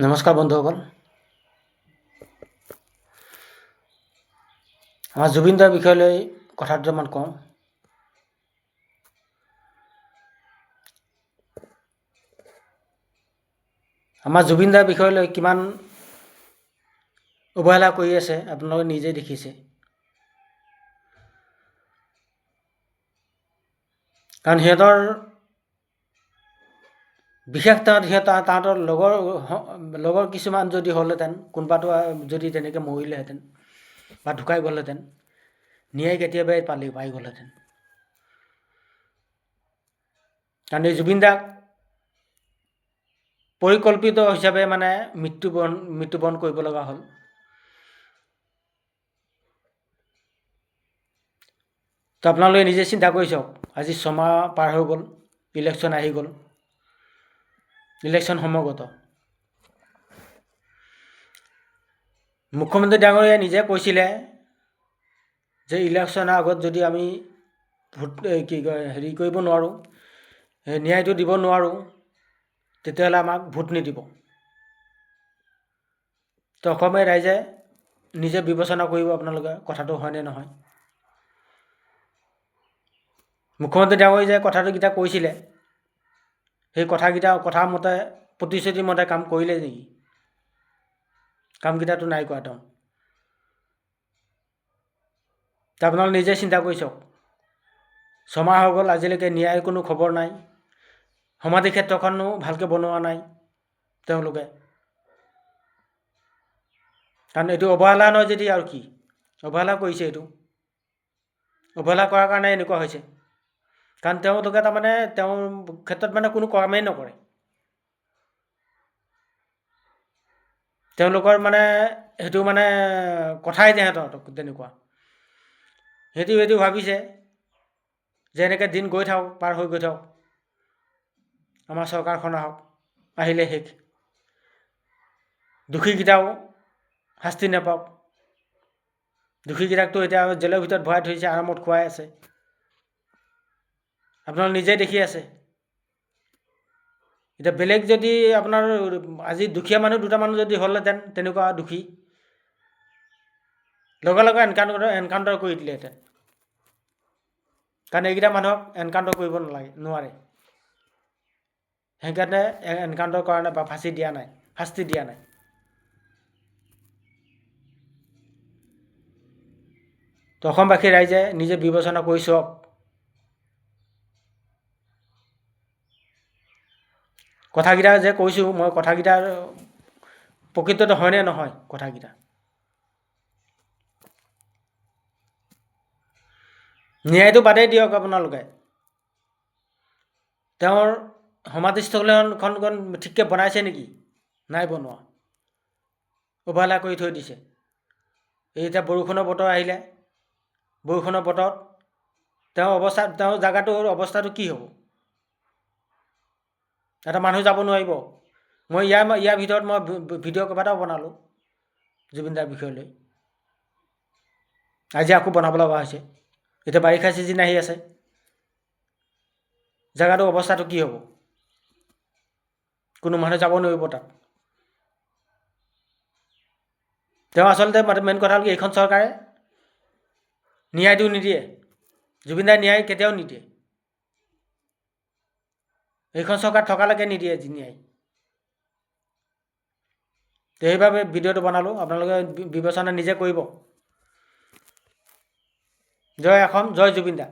নমস্কাৰ বন্ধুসকল। আমাৰ জুবিন দাৰ বিষয়লৈ কথা দুটামান কওঁ। আমাৰ জুবিন দাৰ বিষয়লৈ কিমান অৱহেলা কৰি আছে আপোনালোকে নিজেই দেখিছে। কাৰণ সিহঁতৰ বিশেষ তাহাঁতৰ লগৰ কিছুমান যদি হ'লহেঁতেন, কোনোবাটো যদি তেনেকৈ মৰিলেহেঁতেন বা ঢুকাই গ'লহেঁতেন, ন্যায় কেতিয়াবাই পাই গ'লহেঁতেন। কাৰণ এই জুবিন দাক পৰিকল্পিত হিচাপে মৃত্যুবৰণ কৰিব লগা হ'ল। তো আপোনালোকে নিজে চিন্তা কৰি চাওক, আজি 6 মাহ পাৰ হৈ গ'ল, ইলেকশ্যন আহি গ'ল, ইলেকশ্যন সমাগত। মুখ্যমন্ত্ৰী ডাঙৰীয়াই নিজে কৈছিলে যে ইলেকশ্যনৰ আগত যদি আমি কৰিব নোৱাৰোঁ, ন্যায়টো দিব নোৱাৰোঁ, তেতিয়াহ'লে আমাক ভোট নিদিব। তো অসমীয়া ৰাইজে নিজে বিবেচনা কৰিব আপোনালোকে কথাটো হয়নে নহয়। মুখ্যমন্ত্ৰী ডাঙৰীয়াই যে কথাটোকেইটা কৈছিলে, সেই কথা মতে প্ৰতিশ্ৰুতি মতে কাম কৰিলে নেকি? কামকেইটাতো নাই কৰা তেওঁ। আপোনালোকে নিজে চিন্তা কৰি চাওক, 6 মাহ হৈ গ'ল, আজিলৈকে ন্যায়ৰ কোনো খবৰ নাই। সমাধি ক্ষেত্ৰখনো ভালকৈ বনোৱা নাই তেওঁলোকে। কাৰণ এইটো অৱহেলা নহয় যদি আৰু কি? অৱহেলা কৰিছে। এইটো অৱহেলা কৰাৰ কাৰণে এনেকুৱা হৈছে। কাৰণ তেওঁলোকে তেওঁৰ ক্ষেত্ৰত কোনো কামেই নকৰে। তেওঁলোকৰ সেইটো কথাই সিহঁতৰ তেনেকুৱা। সিহঁতি ভাবিছে যে এনেকৈ দিন গৈ থাকক, পাৰ হৈ গৈ থাকক, আমাৰ চৰকাৰখন আহিলে শেষ, দোষীকেইটাও শাস্তি নাপাওক। দোষীকেইটাকতো এতিয়া জেলৰ ভিতৰত ভৰাই থৈছে, আৰামত খুৱাই আছে। আপোনালোকে নিজেই দেখি আছে। এতিয়া বেলেগ যদি আপোনাৰ আজি দুখীয়া মানুহ দুটামান যদি হ'লহেঁতেন, তেনেকুৱা দোষী, লগে লগে এনকাউণ্টাৰ কৰি দিলেহেঁতেন। কাৰণ এইকেইটা মানুহক এনকাউণ্টাৰ কৰিব নোৱাৰে। সেইকাৰণে এনকাউণ্টাৰ কৰা নাই বা শাস্তি দিয়া নাই। তো অসমবাসী ৰাইজে নিজে বিবেচনা কৰি চাওক। কথাকেইটা যে কৈছোঁ মই, কথাকেইটা প্ৰকৃততে হয়নে নহয় কথাকেইটা। ন্যায়টো বাদেই দিয়ক আপোনালোকে। তেওঁৰ সমাধিস্থলীখন ঠিককৈ বনাইছে নেকি? নাই বনোৱা, অৱহেলা কৰি থৈ দিছে। এতিয়া বৰষুণৰ বতৰ আহিলে, বৰষুণৰ বতৰত তেওঁৰ জেগাটোৰ অৱস্থাটো কি হ'ব? এটা মানুহ যাব নোৱাৰিব। মই ইয়াৰ ভিতৰত ভিডিঅ' কেইবাটাও বনালোঁ জুবিন দাৰ বিষয়লৈ। আজি আকৌ বনাব লগা হৈছে। এতিয়া বাৰিষা ছিজন আহি আছে, জেগাটোৰ অৱস্থাটো কি হ'ব? কোনো মানুহ যাব নোৱাৰিব তাত। তেওঁ আচলতে মেইন কথা হ'ল কি, এইখন চৰকাৰে ন্যায়টো নিদিয়ে। জুবিন দাই ন্যায় কেতিয়াও নিদিয়ে। এইখন চৰকাৰ থকালৈকে নিদিয়ে ন্যায়। সেইবাবে ভিডিঅ'টো বনালোঁ, আপোনালোকে বিবেচনা নিজে কৰিব। জয় অসম, জয় জুবিন দা।